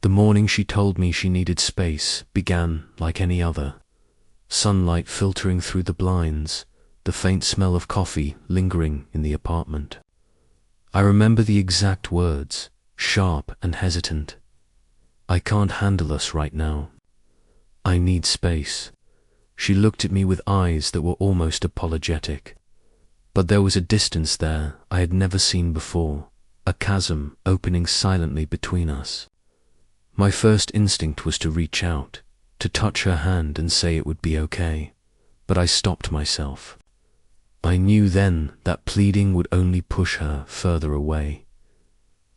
The morning she told me she needed space began like any other. Sunlight filtering through the blinds, the faint smell of coffee lingering in the apartment. I remember the exact words, sharp and hesitant. "I can't handle us right now. I need space." She looked at me with eyes that were almost apologetic. But there was a distance there I had never seen before, a chasm opening silently between us. My first instinct was to reach out, to touch her hand and say it would be okay, but I stopped myself. I knew then that pleading would only push her further away.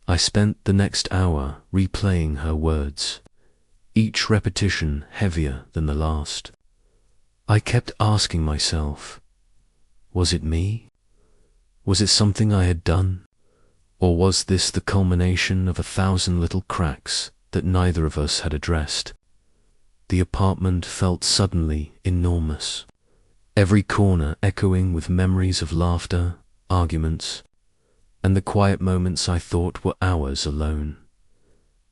I spent the next hour replaying her words, each repetition heavier than the last. I kept asking myself, was it me? Was it something I had done? Or was this the culmination of 1,000 little cracks that neither of us had addressed? The apartment felt suddenly enormous, every corner echoing with memories of laughter, arguments, and the quiet moments I thought were ours alone.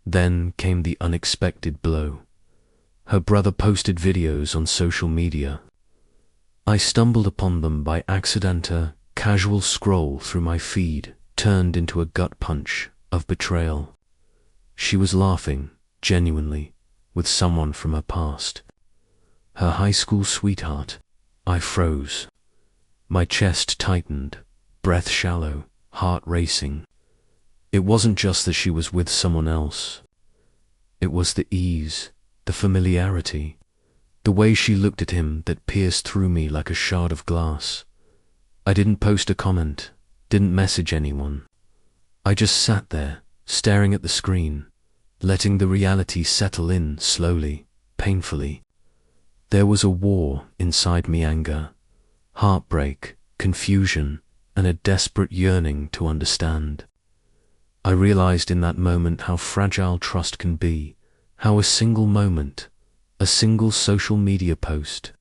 Then came the unexpected blow. Her brother posted videos on social media. I stumbled upon them by accident. A casual scroll through my feed turned into a gut punch of betrayal. She was laughing, genuinely, with someone from her past. Her high school sweetheart. I froze. My chest tightened, breath shallow, heart racing. It wasn't just that she was with someone else. It was the ease, the familiarity, the way she looked at him that pierced through me like a shard of glass. I didn't post a comment, didn't message anyone. I just sat there, staring at the screen, letting the reality settle in slowly, painfully. There was a war inside me, anger, heartbreak, confusion, and a desperate yearning to understand. I realized in that moment how fragile trust can be, how a single moment, a single social media post,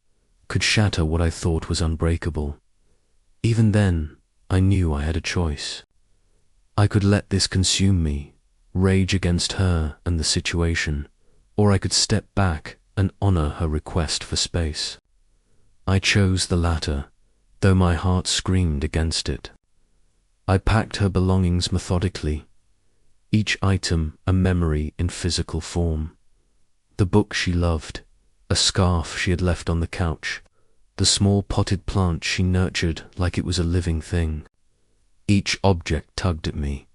could shatter what I thought was unbreakable. Even then, I knew I had a choice. I could let this consume me, rage against her and the situation, or I could step back and honor her request for space. I chose the latter, though my heart screamed against it. I packed her belongings methodically, each item a memory in physical form. The book she loved, a scarf she had left on the couch, the small potted plant she nurtured like it was a living thing. Each object tugged at me,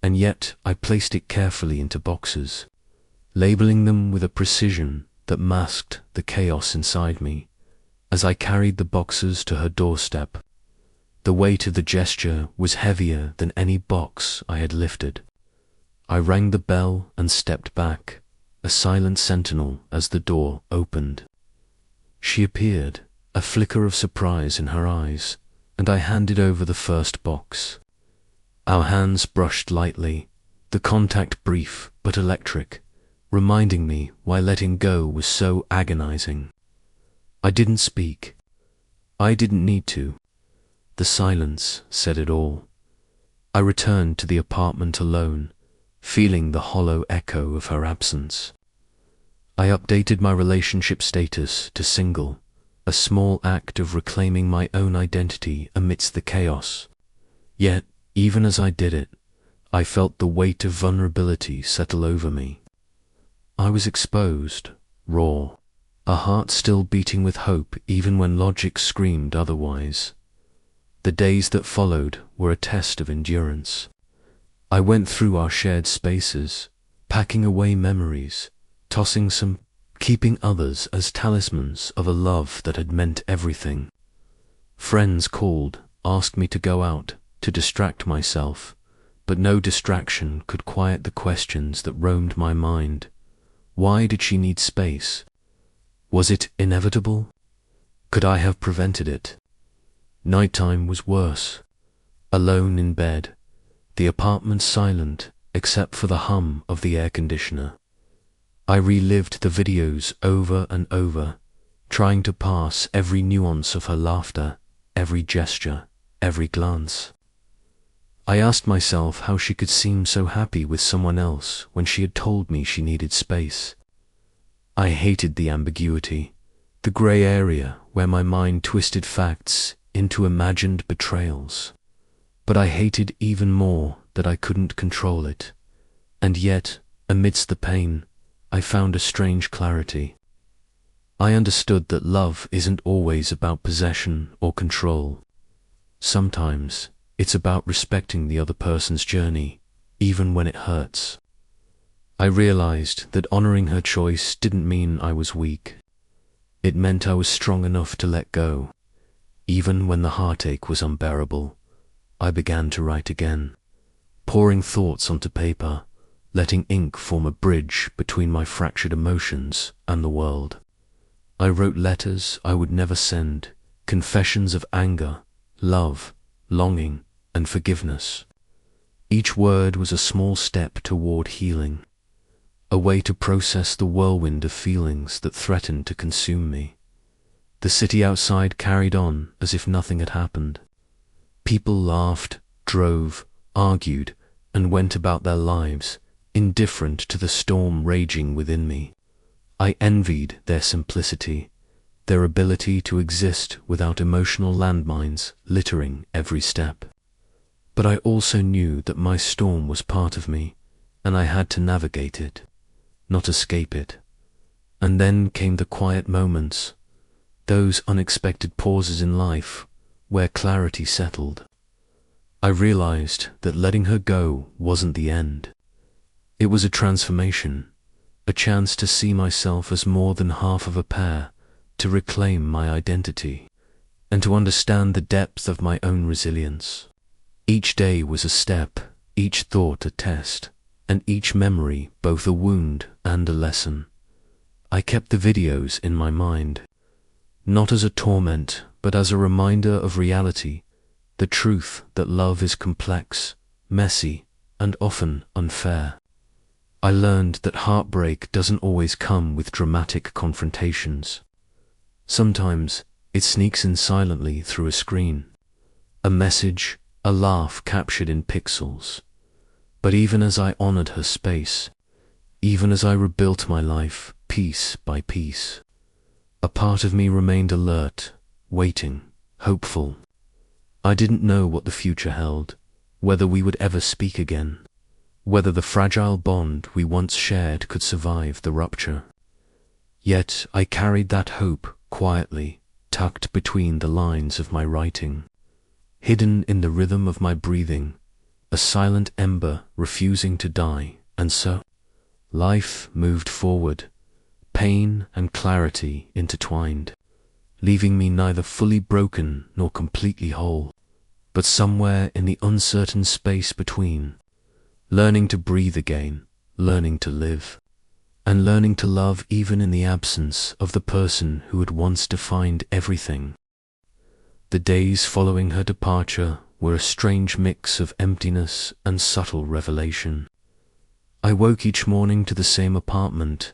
and yet I placed it carefully into boxes, labeling them with a precision that masked the chaos inside me. As I carried the boxes to her doorstep, the weight of the gesture was heavier than any box I had lifted. I rang the bell and stepped back, a silent sentinel as the door opened. She appeared, a flicker of surprise in her eyes, and I handed over the first box. Our hands brushed lightly, the contact brief but electric, reminding me why letting go was so agonizing. I didn't speak. I didn't need to. The silence said it all. I returned to the apartment alone, feeling the hollow echo of her absence. I updated my relationship status to single, a small act of reclaiming my own identity amidst the chaos. Yet, even as I did it, I felt the weight of vulnerability settle over me. I was exposed, raw, a heart still beating with hope even when logic screamed otherwise. The days that followed were a test of endurance. I went through our shared spaces, packing away memories, tossing some, keeping others as talismans of a love that had meant everything. Friends called, asked me to go out, to distract myself, but no distraction could quiet the questions that roamed my mind. Why did she need space? Was it inevitable? Could I have prevented it? Nighttime was worse. Alone in bed, the apartment silent except for the hum of the air conditioner. I relived the videos over and over, trying to pass every nuance of her laughter, every gesture, every glance. I asked myself how she could seem so happy with someone else when she had told me she needed space. I hated the ambiguity, the grey area where my mind twisted facts into imagined betrayals. But I hated even more that I couldn't control it. And yet, amidst the pain, I found a strange clarity. I understood that love isn't always about possession or control. Sometimes, it's about respecting the other person's journey, even when it hurts. I realized that honoring her choice didn't mean I was weak. It meant I was strong enough to let go. Even when the heartache was unbearable, I began to write again, pouring thoughts onto paper, letting ink form a bridge between my fractured emotions and the world. I wrote letters I would never send, confessions of anger, love, longing, and forgiveness. Each word was a small step toward healing, a way to process the whirlwind of feelings that threatened to consume me. The city outside carried on as if nothing had happened. People laughed, drove, argued, and went about their lives, indifferent to the storm raging within me. I envied their simplicity, their ability to exist without emotional landmines littering every step. But I also knew that my storm was part of me, and I had to navigate it, not escape it. And then came the quiet moments, those unexpected pauses in life where clarity settled. I realized that letting her go wasn't the end. It was a transformation, a chance to see myself as more than half of a pair, to reclaim my identity, and to understand the depth of my own resilience. Each day was a step, each thought a test, and each memory both a wound and a lesson. I kept the videos in my mind, not as a torment, but as a reminder of reality, the truth that love is complex, messy, and often unfair. I learned that heartbreak doesn't always come with dramatic confrontations. Sometimes it sneaks in silently through a screen, a message, a laugh captured in pixels. But even as I honored her space, even as I rebuilt my life piece by piece, a part of me remained alert, waiting, hopeful. I didn't know what the future held, whether we would ever speak again, whether the fragile bond we once shared could survive the rupture. Yet I carried that hope quietly, tucked between the lines of my writing, hidden in the rhythm of my breathing, a silent ember refusing to die. And so, life moved forward, pain and clarity intertwined, leaving me neither fully broken nor completely whole, but somewhere in the uncertain space between, learning to breathe again, learning to live, and learning to love even in the absence of the person who had once defined everything. The days following her departure were a strange mix of emptiness and subtle revelation. I woke each morning to the same apartment,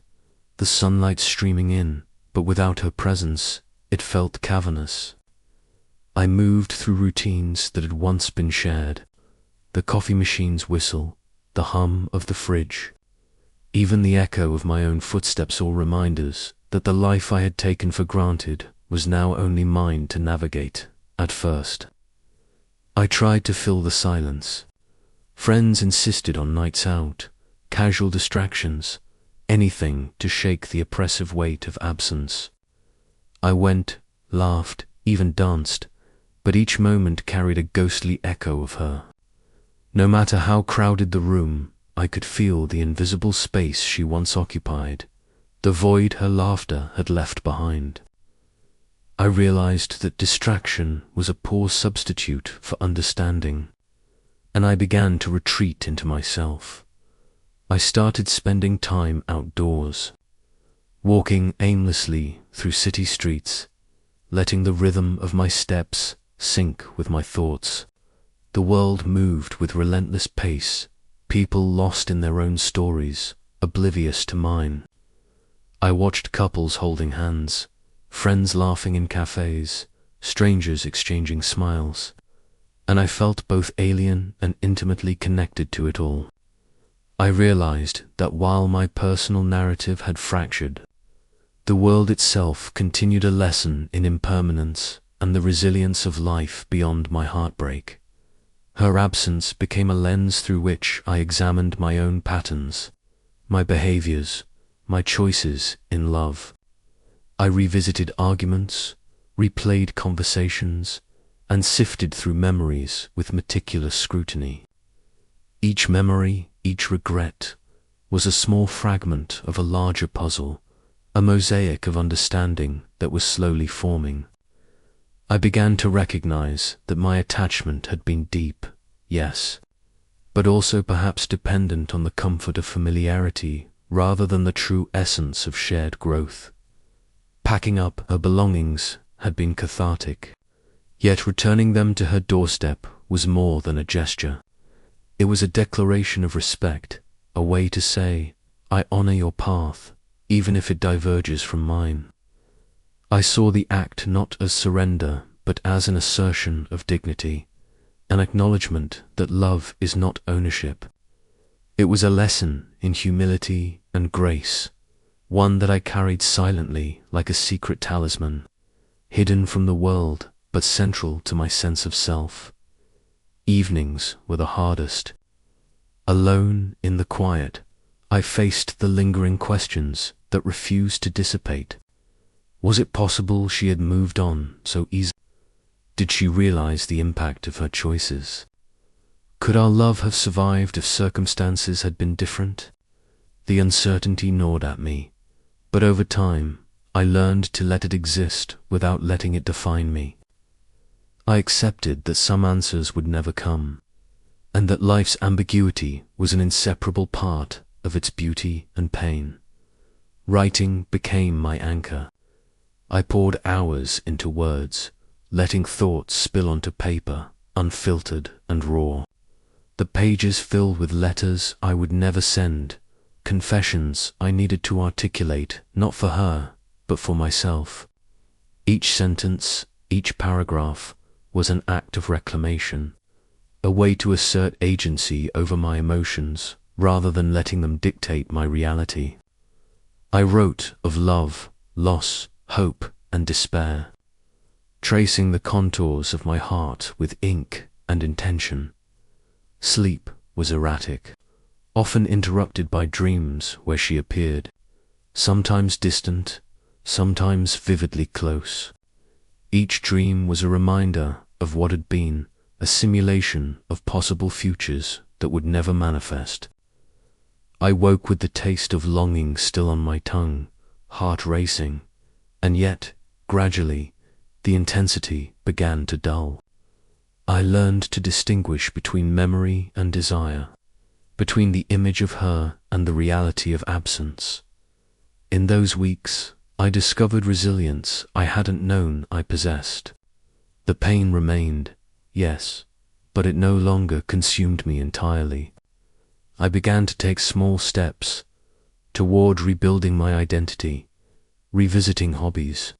the sunlight streaming in, but without her presence, it felt cavernous. I moved through routines that had once been shared, the coffee machine's whistle, the hum of the fridge, even the echo of my own footsteps, all reminders that the life I had taken for granted was now only mine to navigate. At first, I tried to fill the silence. Friends insisted on nights out, casual distractions, anything to shake the oppressive weight of absence. I went, laughed, even danced, but each moment carried a ghostly echo of her. No matter how crowded the room, I could feel the invisible space she once occupied, the void her laughter had left behind. I realized that distraction was a poor substitute for understanding, and I began to retreat into myself. I started spending time outdoors, walking aimlessly through city streets, letting the rhythm of my steps sync with my thoughts. The world moved with relentless pace, people lost in their own stories, oblivious to mine. I watched couples holding hands, friends laughing in cafes, strangers exchanging smiles, and I felt both alien and intimately connected to it all. I realized that while my personal narrative had fractured, the world itself continued a lesson in impermanence and the resilience of life beyond my heartbreak. Her absence became a lens through which I examined my own patterns, my behaviors, my choices in love. I revisited arguments, replayed conversations, and sifted through memories with meticulous scrutiny. Each memory, each regret, was a small fragment of a larger puzzle, a mosaic of understanding that was slowly forming. I began to recognize that my attachment had been deep, yes, but also perhaps dependent on the comfort of familiarity rather than the true essence of shared growth. Packing up her belongings had been cathartic, yet returning them to her doorstep was more than a gesture. It was a declaration of respect, a way to say, I honor your path, even if it diverges from mine. I saw the act not as surrender, but as an assertion of dignity, an acknowledgement that love is not ownership. It was a lesson in humility and grace, one that I carried silently like a secret talisman, hidden from the world but central to my sense of self. Evenings were the hardest. Alone in the quiet, I faced the lingering questions that refused to dissipate. Was it possible she had moved on so easily? Did she realize the impact of her choices? Could our love have survived if circumstances had been different? The uncertainty gnawed at me, but over time, I learned to let it exist without letting it define me. I accepted that some answers would never come, and that life's ambiguity was an inseparable part of its beauty and pain. Writing became my anchor. I poured hours into words, letting thoughts spill onto paper, unfiltered and raw. The pages filled with letters I would never send, confessions I needed to articulate, not for her, but for myself. Each sentence, each paragraph, was an act of reclamation, a way to assert agency over my emotions rather than letting them dictate my reality. I wrote of love, loss, hope, and despair, tracing the contours of my heart with ink and intention. Sleep was erratic, often interrupted by dreams where she appeared, sometimes distant, sometimes vividly close. Each dream was a reminder of what had been, a simulation of possible futures that would never manifest. I woke with the taste of longing still on my tongue, heart racing, and yet, gradually, the intensity began to dull. I learned to distinguish between memory and desire, between the image of her and the reality of absence. In those weeks, I discovered resilience I hadn't known I possessed. The pain remained, yes, but it no longer consumed me entirely. I began to take small steps toward rebuilding my identity, revisiting hobbies,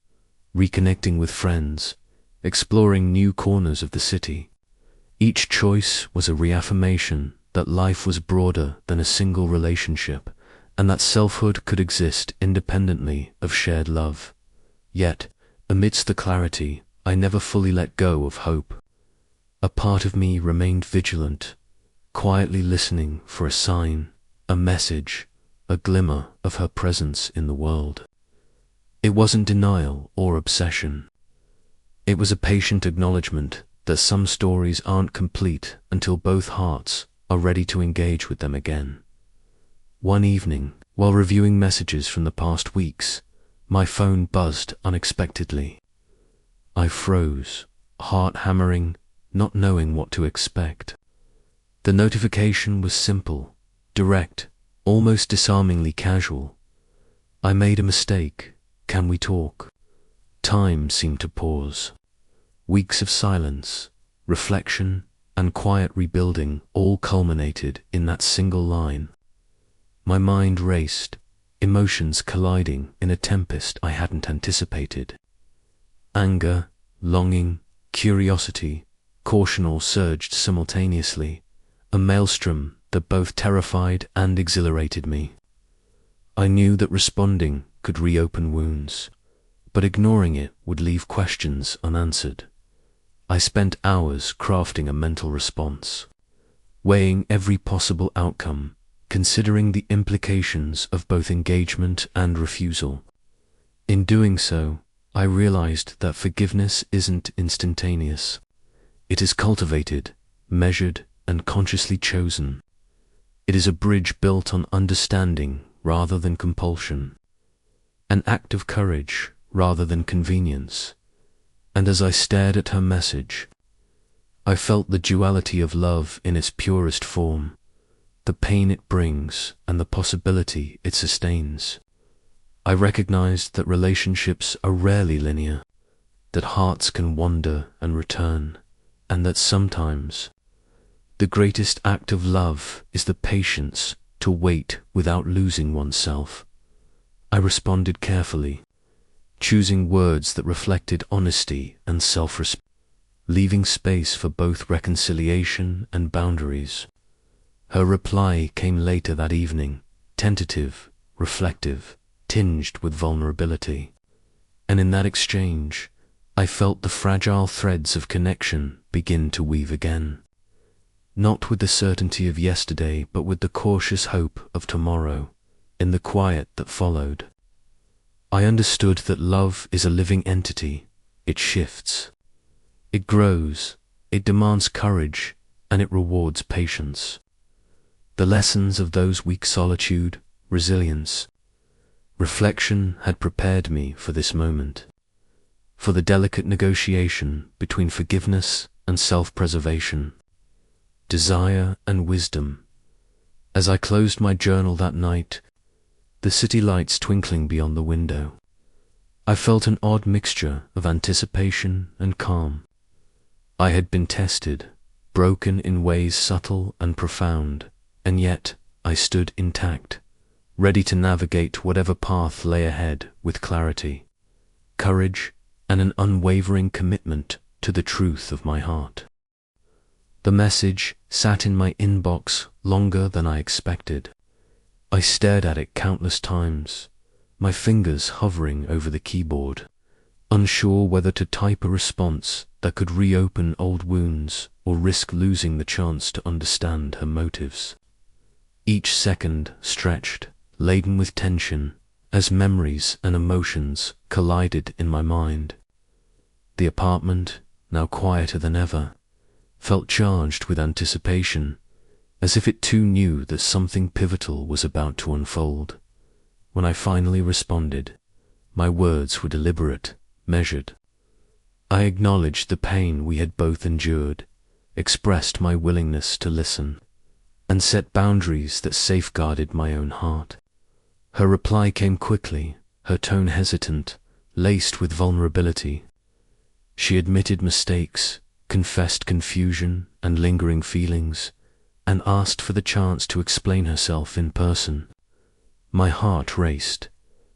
reconnecting with friends, exploring new corners of the city. Each choice was a reaffirmation that life was broader than a single relationship, and that selfhood could exist independently of shared love. Yet, amidst the clarity, I never fully let go of hope. A part of me remained vigilant, quietly listening for a sign, a message, a glimmer of her presence in the world. It wasn't denial or obsession. It was a patient acknowledgement that some stories aren't complete until both hearts are ready to engage with them again. One evening, while reviewing messages from the past weeks, my phone buzzed unexpectedly. I froze, heart hammering, not knowing what to expect. The notification was simple, direct, almost disarmingly casual. I made a mistake. Can we talk? Time seemed to pause. Weeks of silence, reflection, and quiet rebuilding all culminated in that single line. My mind raced, emotions colliding in a tempest I hadn't anticipated. Anger, longing, curiosity, caution surged simultaneously, a maelstrom that both terrified and exhilarated me. I knew that responding could reopen wounds, but ignoring it would leave questions unanswered. I spent hours crafting a mental response, weighing every possible outcome, considering the implications of both engagement and refusal. In doing so, I realized that forgiveness isn't instantaneous. It is cultivated, measured, and consciously chosen. It is a bridge built on understanding rather than compulsion, an act of courage rather than convenience. And as I stared at her message, I felt the duality of love in its purest form, the pain it brings and the possibility it sustains. I recognized that relationships are rarely linear, that hearts can wander and return, and that sometimes the greatest act of love is the patience to wait without losing oneself. I responded carefully, choosing words that reflected honesty and self-respect, leaving space for both reconciliation and boundaries. Her reply came later that evening, tentative, reflective, tinged with vulnerability. And in that exchange, I felt the fragile threads of connection begin to weave again. Not with the certainty of yesterday, but with the cautious hope of tomorrow. In the quiet that followed, I understood that love is a living entity. It shifts, it grows, it demands courage, and it rewards patience. The lessons of those weeks' solitude, resilience, reflection had prepared me for this moment, for the delicate negotiation between forgiveness and self-preservation, desire and wisdom. As I closed my journal that night, the city lights twinkling beyond the window, I felt an odd mixture of anticipation and calm. I had been tested, broken in ways subtle and profound, and yet I stood intact, ready to navigate whatever path lay ahead with clarity, courage, and an unwavering commitment to the truth of my heart. The message sat in my inbox longer than I expected. I stared at it countless times, my fingers hovering over the keyboard, unsure whether to type a response that could reopen old wounds or risk losing the chance to understand her motives. Each second stretched, laden with tension, as memories and emotions collided in my mind. The apartment, now quieter than ever, felt charged with anticipation, as if it too knew that something pivotal was about to unfold. When I finally responded, my words were deliberate, measured. I acknowledged the pain we had both endured, expressed my willingness to listen, and set boundaries that safeguarded my own heart. Her reply came quickly, her tone hesitant, laced with vulnerability. She admitted mistakes, confessed confusion and lingering feelings, and asked for the chance to explain herself in person. My heart raced,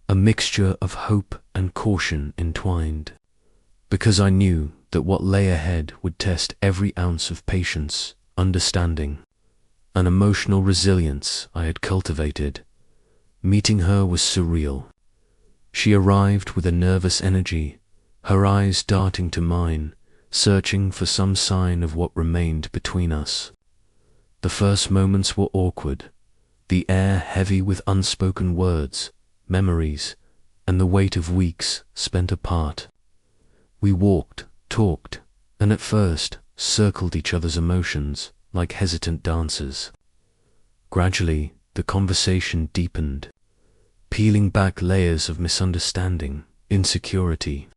a mixture of hope and caution entwined, because I knew that what lay ahead would test every ounce of patience, understanding, and emotional resilience I had cultivated. Meeting her was surreal. She arrived with a nervous energy, her eyes darting to mine, searching for some sign of what remained between us. The first moments were awkward, the air heavy with unspoken words, memories, and the weight of weeks spent apart. We walked, talked, and at first circled each other's emotions like hesitant dancers. Gradually, the conversation deepened, peeling back layers of misunderstanding, insecurity,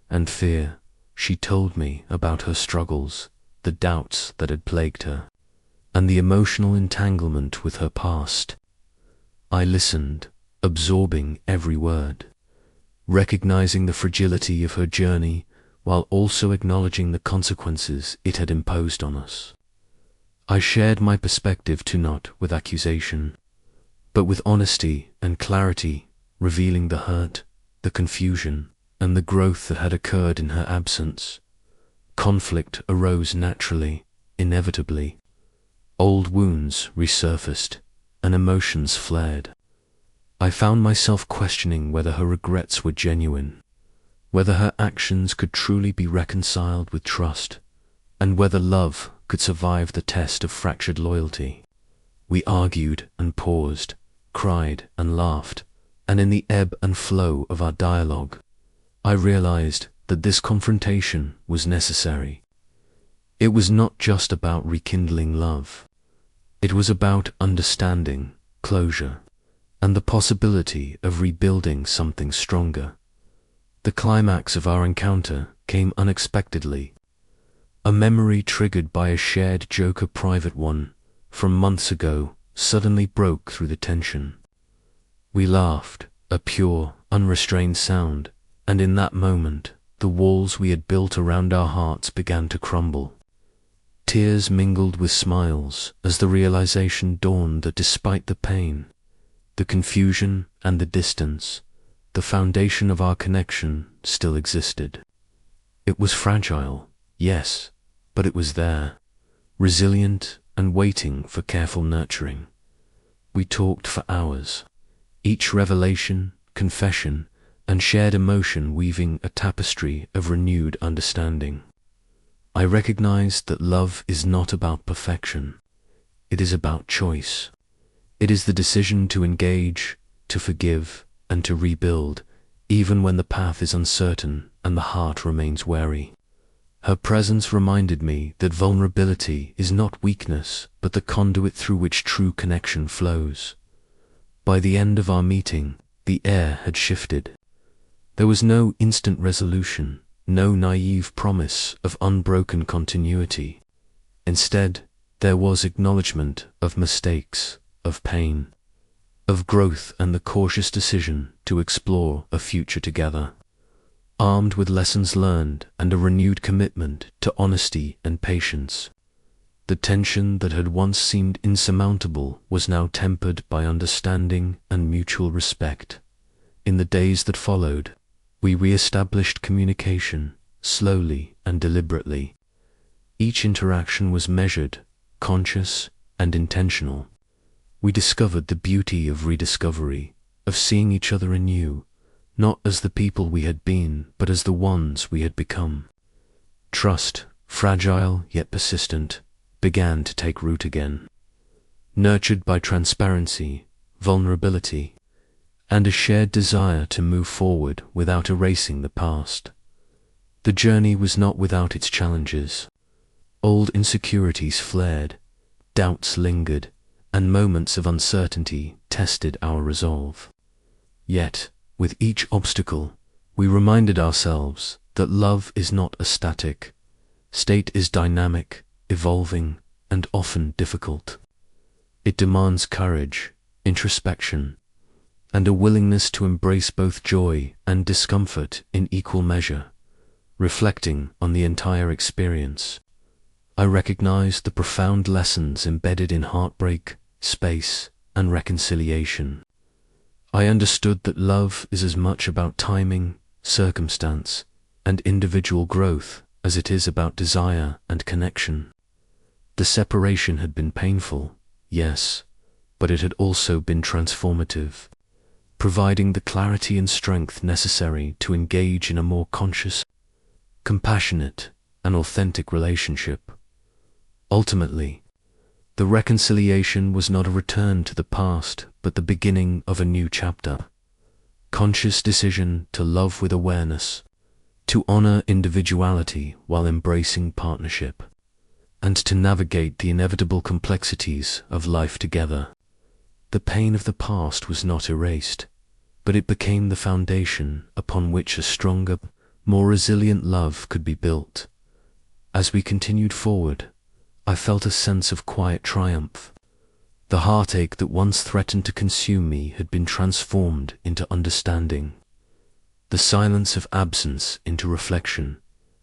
and fear. She told me about her struggles, the doubts that had plagued her, and the emotional entanglement with her past. I listened, absorbing every word, recognizing the fragility of her journey while also acknowledging the consequences it had imposed on us. I shared my perspective too, not with accusation, but with honesty and clarity, revealing the hurt, the confusion, and the growth that had occurred in her absence. Conflict arose naturally, inevitably. Old wounds resurfaced, and emotions flared. I found myself questioning whether her regrets were genuine, whether her actions could truly be reconciled with trust, and whether love could survive the test of fractured loyalty. We argued and paused, cried and laughed, and in the ebb and flow of our dialogue, I realized that this confrontation was necessary. It was not just about rekindling love. It was about understanding, closure, and the possibility of rebuilding something stronger. The climax of our encounter came unexpectedly. A memory triggered by a shared joke, a private one, from months ago, suddenly broke through the tension. We laughed, a pure, unrestrained sound, and in that moment, the walls we had built around our hearts began to crumble. Tears mingled with smiles as the realization dawned that despite the pain, the confusion and the distance, the foundation of our connection still existed. It was fragile, yes, but it was there, resilient and waiting for careful nurturing. We talked for hours, each revelation, confession, and shared emotion weaving a tapestry of renewed understanding. I recognized that love is not about perfection. It is about choice. It is the decision to engage, to forgive, and to rebuild, even when the path is uncertain and the heart remains wary. Her presence reminded me that vulnerability is not weakness, but the conduit through which true connection flows. By the end of our meeting, the air had shifted. There was no instant resolution, no naive promise of unbroken continuity. Instead, there was acknowledgement of mistakes, of pain, of growth, and the cautious decision to explore a future together. Armed with lessons learned and a renewed commitment to honesty and patience, the tension that had once seemed insurmountable was now tempered by understanding and mutual respect. In the days that followed, we re-established communication, slowly and deliberately. Each interaction was measured, conscious, and intentional. We discovered the beauty of rediscovery, of seeing each other anew, not as the people we had been, but as the ones we had become. Trust, fragile yet persistent, began to take root again, nurtured by transparency, vulnerability, and a shared desire to move forward without erasing the past. The journey was not without its challenges. Old insecurities flared, doubts lingered, and moments of uncertainty tested our resolve. Yet, with each obstacle, we reminded ourselves that love is not a static state, is dynamic, evolving, and often difficult. It demands courage, introspection, and a willingness to embrace both joy and discomfort in equal measure. Reflecting on the entire experience, I recognized the profound lessons embedded in heartbreak, space, and reconciliation. I understood that love is as much about timing, circumstance, and individual growth as it is about desire and connection. The separation had been painful, yes, but it had also been transformative, providing the clarity and strength necessary to engage in a more conscious, compassionate, and authentic relationship. Ultimately, the reconciliation was not a return to the past, but the beginning of a new chapter. Conscious decision to love with awareness, to honor individuality while embracing partnership, and to navigate the inevitable complexities of life together. The pain of the past was not erased, but it became the foundation upon which a stronger, more resilient love could be built. As we continued forward, I felt a sense of quiet triumph. The heartache that once threatened to consume me had been transformed into understanding, the silence of absence into reflection,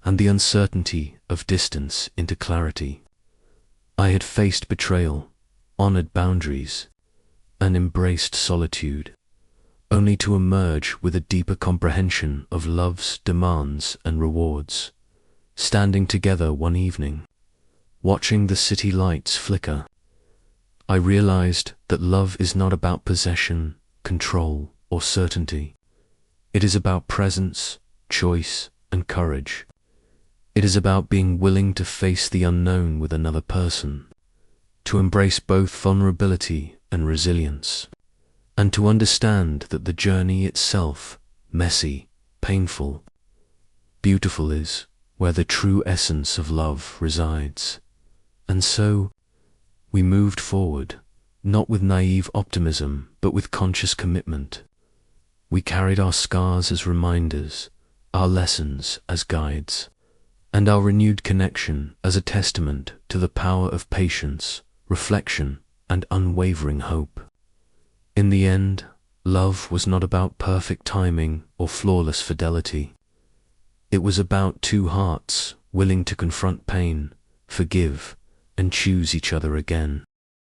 and the uncertainty of distance into clarity. I had faced betrayal, honored boundaries, and embraced solitude, only to emerge with a deeper comprehension of love's demands and rewards. standing together one evening, watching the city lights flicker, I realized that love is not about possession, control, or certainty. It is about presence, choice, and courage. It is about being willing to face the unknown with another person, to embrace both vulnerability and resilience, and to understand that the journey itself, messy, painful, beautiful, is where the true essence of love resides. And so, we moved forward, not with naive optimism, but with conscious commitment. We carried our scars as reminders, our lessons as guides, and our renewed connection as a testament to the power of patience, reflection, and unwavering hope. In the end, love was not about perfect timing or flawless fidelity. It was about two hearts willing to confront pain, forgive, and choose each other again.